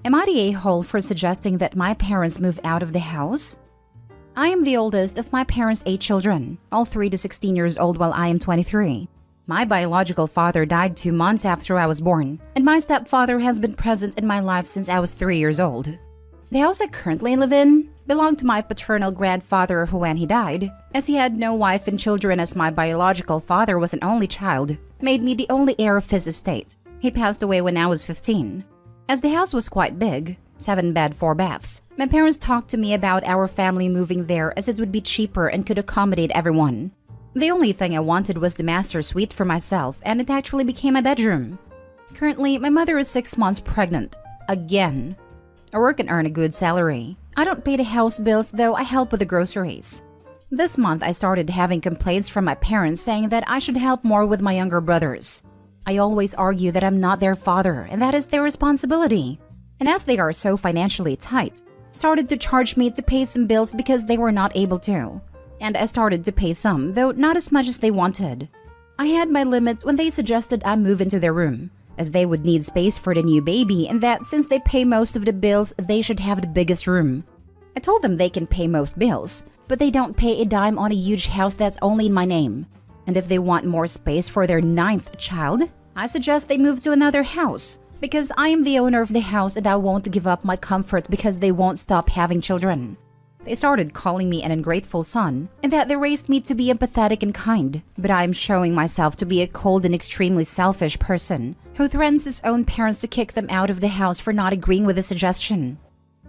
Am I the a-hole for suggesting that my parents move out of the house? I am the oldest of my parents' 8 children, all 3 to 16 years old while I am 23. My biological father died 2 months after I was born, and my stepfather has been present in my life since I was 3 years old. The house I currently live in belonged to my paternal grandfather when he died, as he had no wife and children as my biological father was an only child, made me the only heir of his estate. He passed away when I was 15. As the house was quite big, 7 bed, 4 baths, my parents talked to me about our family moving there as it would be cheaper and could accommodate everyone. The only thing I wanted was the master suite for myself, and it actually became my bedroom. Currently, my mother is 6 months pregnant. Again. I work and earn a good salary. I don't pay the house bills, though I help with the groceries. This month, I started having complaints from my parents saying that I should help more with my younger brothers. I always argue that I'm not their father and that is their responsibility. And as they are so financially tight, started to charge me to pay some bills because they were not able to. And I started to pay some, though not as much as they wanted. I had my limits when they suggested I move into their room, as they would need space for the new baby and that since they pay most of the bills, they should have the biggest room. I told them they can pay most bills, but they don't pay a dime on a huge house that's only in my name. And if they want more space for their 9th child, I suggest they move to another house, because I am the owner of the house and I won't give up my comfort because they won't stop having children. They started calling me an ungrateful son, and that they raised me to be empathetic and kind, but I am showing myself to be a cold and extremely selfish person who threatens his own parents to kick them out of the house for not agreeing with the suggestion.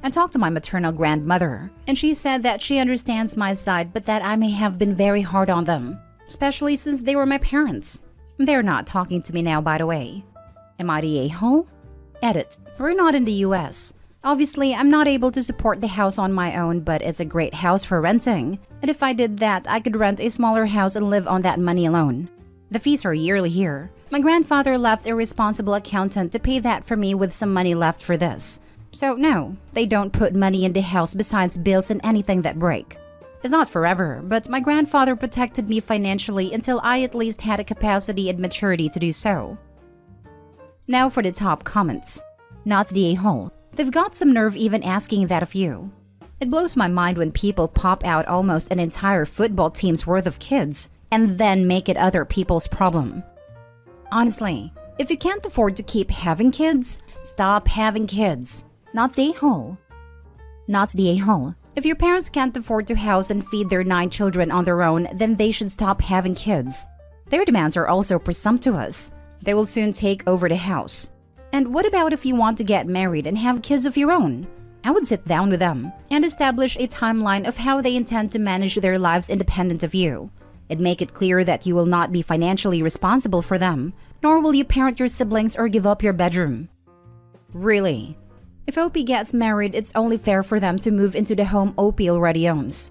I talked to my maternal grandmother, and she said that she understands my side but that I may have been very hard on them, especially since they were my parents. They're not talking to me now, by the way. Am I the a-hole? Edit. We're not in the US. Obviously, I'm not able to support the house on my own, but it's a great house for renting. And if I did that, I could rent a smaller house and live on that money alone. The fees are yearly here. My grandfather left a responsible accountant to pay that for me with some money left for this. So no, they don't put money in the house besides bills and anything that break. It's not forever, but my grandfather protected me financially until I at least had a capacity and maturity to do so. Now for the top comments. Not the a-hole. They've got some nerve even asking that of you. It blows my mind when people pop out almost an entire football team's worth of kids and then make it other people's problem. Honestly, if you can't afford to keep having kids, stop having kids. Not the a-hole. Not the a-hole. If your parents can't afford to house and feed their 9 children on their own, then they should stop having kids. Their demands are also presumptuous. They will soon take over the house. And what about if you want to get married and have kids of your own? I would sit down with them and establish a timeline of how they intend to manage their lives independent of you. And make it clear that you will not be financially responsible for them, nor will you parent your siblings or give up your bedroom. Really? If Opie gets married, it's only fair for them to move into the home Opie already owns.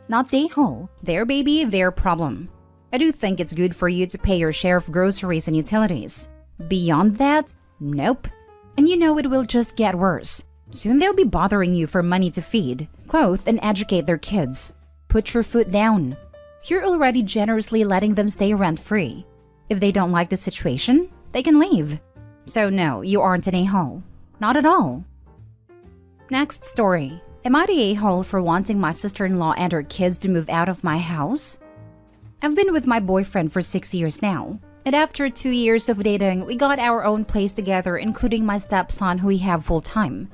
Not the a-hole. Their baby, their problem. I do think it's good for you to pay your share of groceries and utilities. Beyond that, nope. And you know it will just get worse. Soon they'll be bothering you for money to feed, clothe, and educate their kids. Put your foot down. You're already generously letting them stay rent-free. If they don't like the situation, they can leave. So no, you aren't an a-hole. Not at all. Next story. Am I the a-hole for wanting my sister-in-law and her kids to move out of my house? I've been with my boyfriend for 6 years now. And after 2 years of dating, we got our own place together, including my stepson who we have full-time.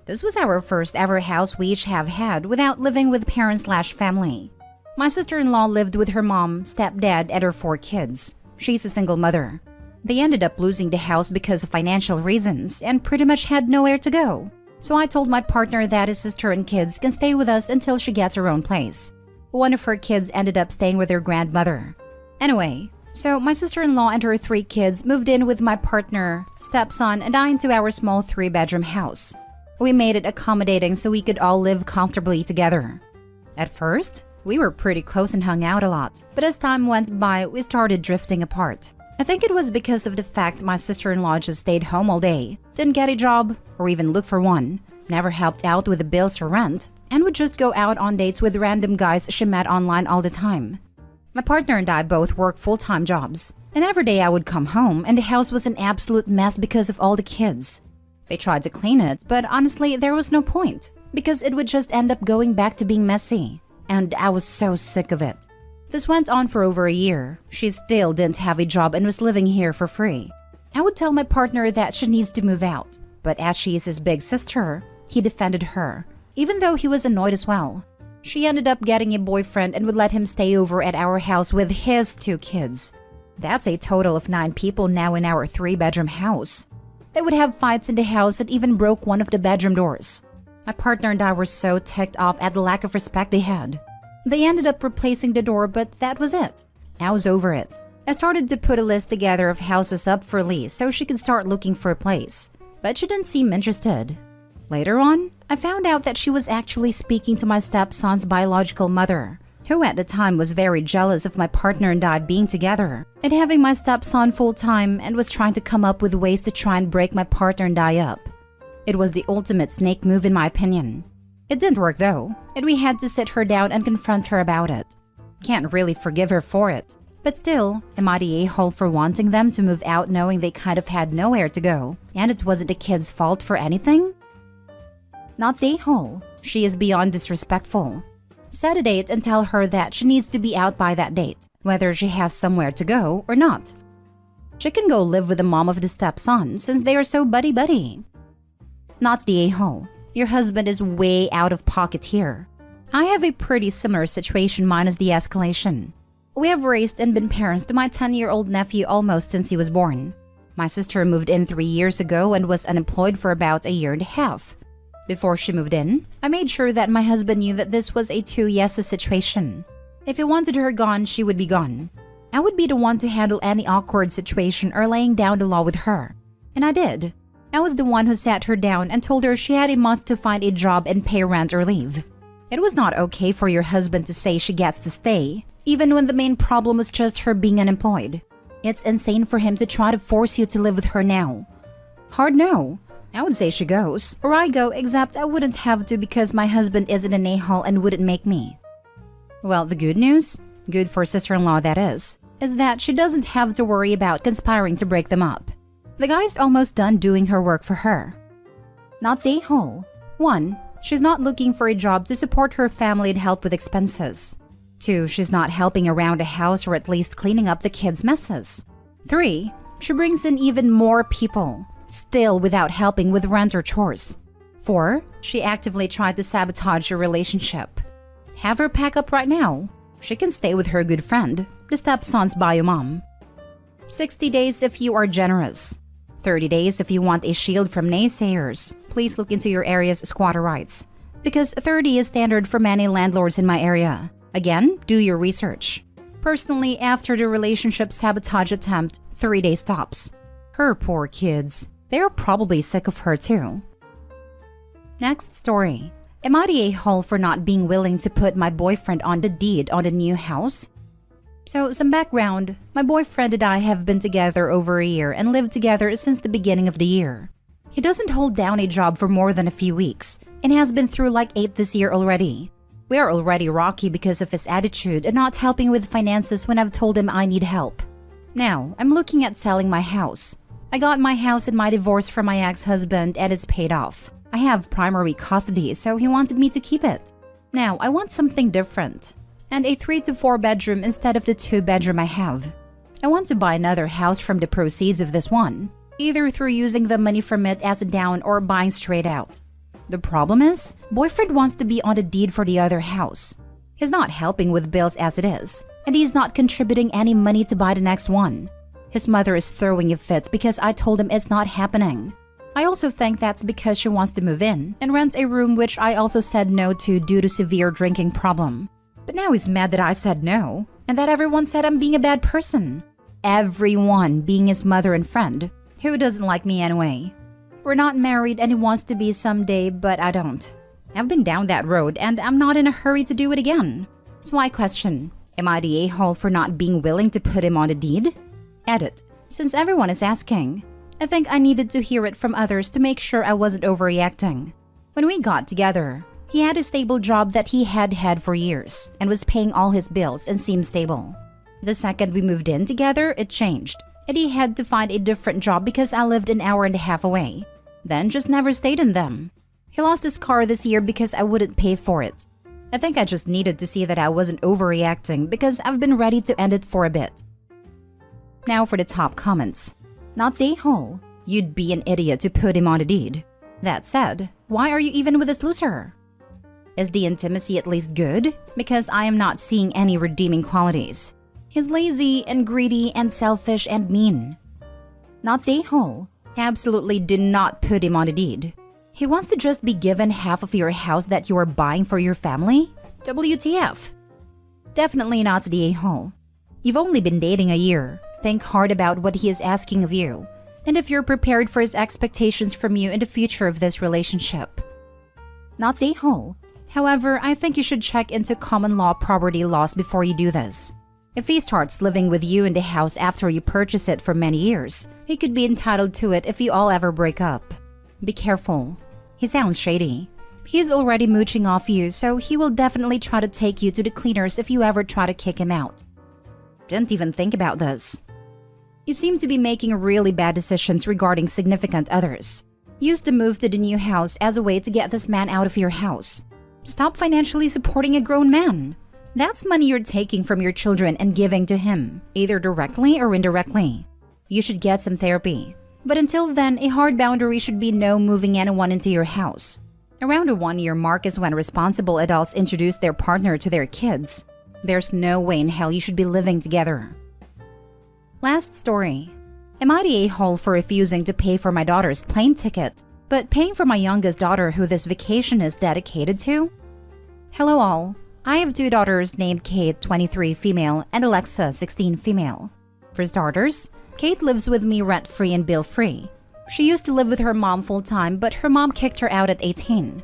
This was our first ever house we each have had without living with parents/family. My sister-in-law lived with her mom, stepdad, and her 4 kids. She's a single mother. They ended up losing the house because of financial reasons and pretty much had nowhere to go. So I told my partner that his sister and kids can stay with us until she gets her own place. One of her kids ended up staying with her grandmother. Anyway, so my sister-in-law and her 3 kids moved in with my partner, stepson, and I into our small 3-bedroom house. We made it accommodating so we could all live comfortably together. At first, we were pretty close and hung out a lot, but as time went by, we started drifting apart. I think it was because of the fact my sister-in-law just stayed home all day, didn't get a job or even look for one, never helped out with the bills or rent, and would just go out on dates with random guys she met online all the time. My partner and I both work full-time jobs, and every day I would come home and the house was an absolute mess because of all the kids. They tried to clean it, but honestly, there was no point because it would just end up going back to being messy. And I was so sick of it. This went on for over a year. She still didn't have a job and was living here for free. I would tell my partner that she needs to move out, but as she is his big sister, he defended her, even though he was annoyed as well. She ended up getting a boyfriend and would let him stay over at our house with his 2 kids. That's a total of 9 people now in our 3-bedroom house. They would have fights in the house and even broke one of the bedroom doors. My partner and I were so ticked off at the lack of respect they had. They ended up replacing the door, but that was it. I was over it. I started to put a list together of houses up for lease so she could start looking for a place. But she didn't seem interested. Later on, I found out that she was actually speaking to my stepson's biological mother, who at the time was very jealous of my partner and I being together and having my stepson full-time, and was trying to come up with ways to try and break my partner and I up. It was the ultimate snake move in my opinion. It didn't work though, and we had to sit her down and confront her about it. Can't really forgive her for it. But still, am I the a-hole for wanting them to move out knowing they kind of had nowhere to go, and it wasn't the kid's fault for anything? Not the a-hole. She is beyond disrespectful. Set a date and tell her that she needs to be out by that date, whether she has somewhere to go or not. She can go live with the mom of the stepson since they are so buddy-buddy. Not the a-hole. Your husband is way out of pocket here. I have a pretty similar situation minus the escalation. We have raised and been parents to my 10-year-old nephew almost since he was born. My sister moved in 3 years ago and was unemployed for about a year and a half. Before she moved in, I made sure that my husband knew that this was a 2 yeses situation. If he wanted her gone, she would be gone. I would be the one to handle any awkward situation or laying down the law with her. And I did. I was the one who sat her down and told her she had a month to find a job and pay rent or leave. It was not okay for your husband to say she gets to stay, even when the main problem was just her being unemployed. It's insane for him to try to force you to live with her now. Hard no. I would say she goes, or I go, except I wouldn't have to because my husband isn't an a-hole and wouldn't make me. Well, the good news, good for sister-in-law that is that she doesn't have to worry about conspiring to break them up. The guy's almost done doing her work for her. Not the a-hole. 1. She's not looking for a job to support her family and help with expenses. 2. She's not helping around the house or at least cleaning up the kids' messes. 3. She brings in even more people, still without helping with rent or chores. 4. She actively tried to sabotage your relationship. Have her pack up right now. She can stay with her good friend, the stepson's bio mom. 60 days if you are generous. 30 days if you want a shield from naysayers. Please look into your area's squatter rights, because 30 is standard for many landlords in my area. Again, do your research. Personally, after the relationship sabotage attempt, 3 days tops. Her poor kids. They're probably sick of her too. Next story. Am I the a-hole for not being willing to put my boyfriend on the deed on the new house? So, some background. My boyfriend and I have been together over a year and lived together since the beginning of the year. He doesn't hold down a job for more than a few weeks and has been through like 8 this year already. We are already rocky because of his attitude and not helping with finances when I've told him I need help. Now, I'm looking at selling my house. I got my house in my divorce from my ex-husband and it's paid off. I have primary custody, so he wanted me to keep it. Now, I want something different. And a 3 to 4 bedroom instead of the 2 bedroom I have. I want to buy another house from the proceeds of this one, either through using the money from it as a down or buying straight out. The problem is, boyfriend wants to be on the deed for the other house. He's not helping with bills as it is, and he's not contributing any money to buy the next one. His mother is throwing a fit because I told him it's not happening. I also think that's because she wants to move in and rent a room, which I also said no to due to severe drinking problem. But now he's mad that I said no, and that everyone said I'm being a bad person. Everyone being his mother and friend, who doesn't like me anyway. We're not married and he wants to be someday, but I don't. I've been down that road and I'm not in a hurry to do it again. So I question, am I the a-hole for not being willing to put him on the deed? Edit. Since everyone is asking, I think I needed to hear it from others to make sure I wasn't overreacting. When we got together, he had a stable job that he had had for years and was paying all his bills and seemed stable. The second we moved in together, it changed, and he had to find a different job because I lived an hour and a half away. then just never stayed in them. He lost his car this year because I wouldn't pay for it. I think I just needed to see that I wasn't overreacting because I've been ready to end it for a bit. Now for the top comments. Not the a-hole. You'd be an idiot to put him on the deed. That said, why are you even with this loser? Is the intimacy at least good? Because I am not seeing any redeeming qualities. He's lazy and greedy and selfish and mean. Not the a-hole. Absolutely do not put him on the deed. He wants to just be given half of your house that you are buying for your family? WTF? Definitely not the a-hole. You've only been dating a year. Think hard about what he is asking of you, and if you're prepared for his expectations from you in the future of this relationship. Not the a-hole. However, I think you should check into common law property laws before you do this. If he starts living with you in the house after you purchase it for many years, he could be entitled to it if you all ever break up. Be careful. He sounds shady. He's already mooching off you, so he will definitely try to take you to the cleaners if you ever try to kick him out. Didn't even think about this. You seem to be making really bad decisions regarding significant others. Use the move to the new house as a way to get this man out of your house. Stop financially supporting a grown man. That's money you're taking from your children and giving to him, either directly or indirectly. You should get some therapy. But until then, a hard boundary should be no moving anyone into your house. Around the 1-year mark is when responsible adults introduce their partner to their kids. There's no way in hell you should be living together. Last story. Am I the a-hole for refusing to pay for my daughter's plane ticket, but paying for my youngest daughter who this vacation is dedicated to? Hello all. I have 2 daughters named Kate, 23 female, and Alexa, 16 female. For starters, Kate lives with me rent-free and bill-free. She used to live with her mom full-time, but her mom kicked her out at 18.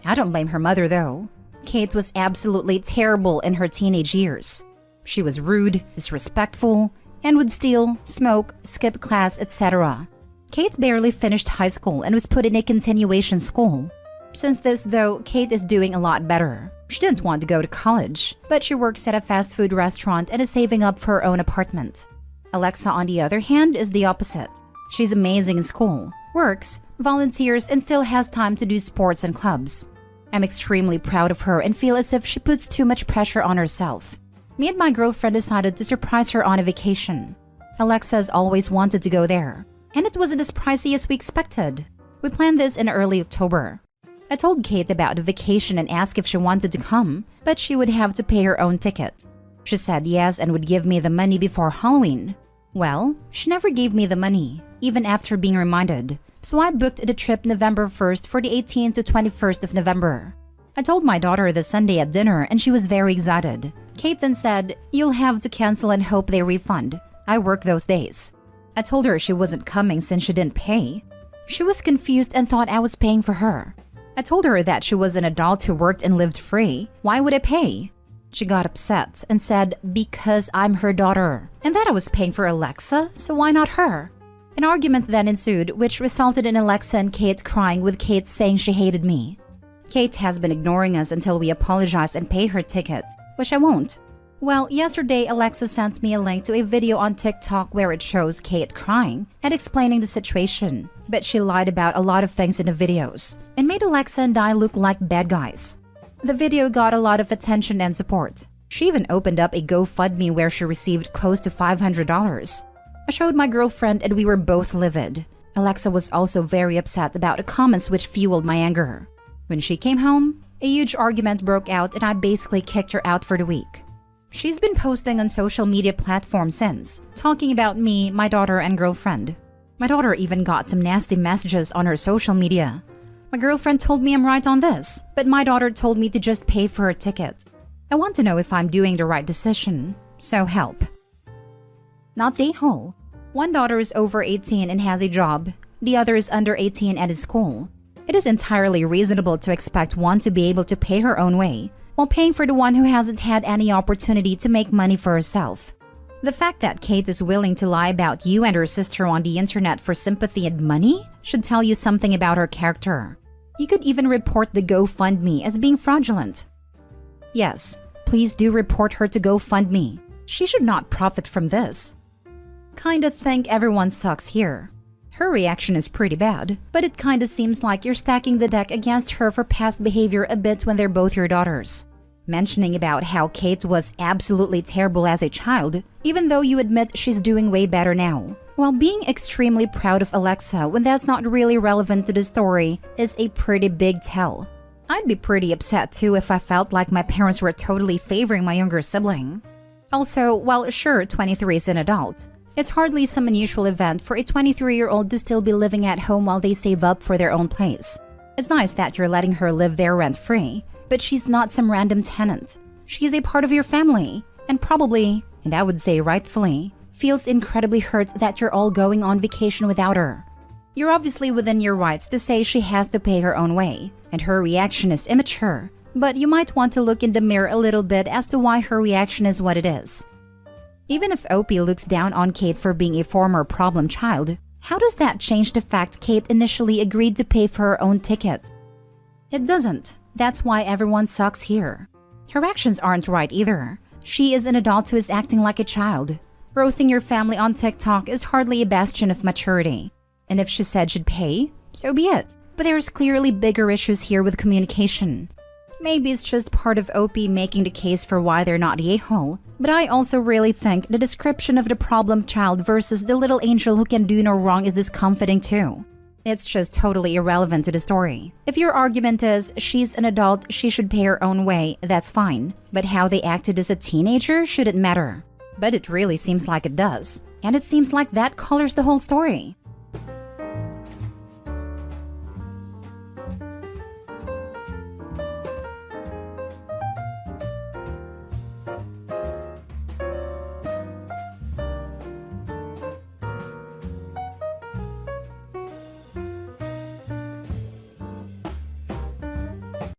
I don't blame her mother though. Kate was absolutely terrible in her teenage years. She was rude, disrespectful, and would steal, smoke, skip class, etc. Kate barely finished high school and was put in a continuation school. Since this though, Kate is doing a lot better. She didn't want to go to college, but she works at a fast food restaurant and is saving up for her own apartment. Alexa, on the other hand, is the opposite. She's amazing in school, works, volunteers, and still has time to do sports and clubs. I'm extremely proud of her and feel as if she puts too much pressure on herself. Me and my girlfriend decided to surprise her on a vacation. Alexa has always wanted to go there, and it wasn't as pricey as we expected. We planned this in early October. I told Kate about the vacation and asked if she wanted to come, but she would have to pay her own ticket. She said yes and would give me the money before Halloween. Well, she never gave me the money, even after being reminded, so I booked the trip November 1st for the 18th to 21st of November. I told my daughter this Sunday at dinner and she was very excited. Kate then said, "You'll have to cancel and hope they refund. I work those days." I told her she wasn't coming since she didn't pay. She was confused and thought I was paying for her. I told her that she was an adult who worked and lived free. Why would I pay? She got upset and said, because I'm her daughter, and that I was paying for Alexa, so why not her? An argument then ensued, which resulted in Alexa and Kate crying, with Kate saying she hated me. Kate has been ignoring us until we apologize and pay her ticket, which I won't. Well, yesterday Alexa sent me a link to a video on TikTok where it shows Kate crying and explaining the situation, but she lied about a lot of things in the videos and made Alexa and I look like bad guys. The video got a lot of attention and support. She even opened up a GoFundMe where she received close to $500. I showed my girlfriend and we were both livid. Alexa was also very upset about the comments, which fueled my anger. When she came home, a huge argument broke out and I basically kicked her out for the week. She's been posting on social media platforms since, talking about me, my daughter, and girlfriend. My daughter even got some nasty messages on her social media. My girlfriend told me I'm right on this, but my daughter told me to just pay for her ticket. I want to know if I'm doing the right decision, so help. Not a hole. One daughter is over 18 and has a job. The other is under 18 and in school. It is entirely reasonable to expect one to be able to pay her own way, while paying for the one who hasn't had any opportunity to make money for herself. The fact that Kate is willing to lie about you and her sister on the internet for sympathy and money should tell you something about her character. You could even report the GoFundMe as being fraudulent. Yes, please do report her to GoFundMe. She should not profit from this. Kinda think everyone sucks here. Her reaction is pretty bad, but it kinda seems like you're stacking the deck against her for past behavior a bit when they're both your daughters. Mentioning about how Kate was absolutely terrible as a child, even though you admit she's doing way better now, while being extremely proud of Alexa when that's not really relevant to the story is a pretty big tell. I'd be pretty upset too if I felt like my parents were totally favoring my younger sibling. Also, while sure 23 is an adult, it's hardly some unusual event for a 23-year-old to still be living at home while they save up for their own place. It's nice that you're letting her live there rent-free, but she's not some random tenant. She's a part of your family, and probably, and I would say rightfully, feels incredibly hurt that you're all going on vacation without her. You're obviously within your rights to say she has to pay her own way, and her reaction is immature, but you might want to look in the mirror a little bit as to why her reaction is what it is. Even if Opie looks down on Kate for being a former problem child, how does that change the fact Kate initially agreed to pay for her own ticket? It doesn't. That's why everyone sucks here. Her actions aren't right either. She is an adult who is acting like a child. Roasting your family on TikTok is hardly a bastion of maturity. And if she said she'd pay, so be it. But there's clearly bigger issues here with communication. Maybe it's just part of Opie making the case for why they're not the a-hole, but I also really think the description of the problem child versus the little angel who can do no wrong is discomforting too. It's just totally irrelevant to the story. If your argument is she's an adult, she should pay her own way, that's fine. But how they acted as a teenager shouldn't matter. But it really seems like it does. And it seems like that colors the whole story.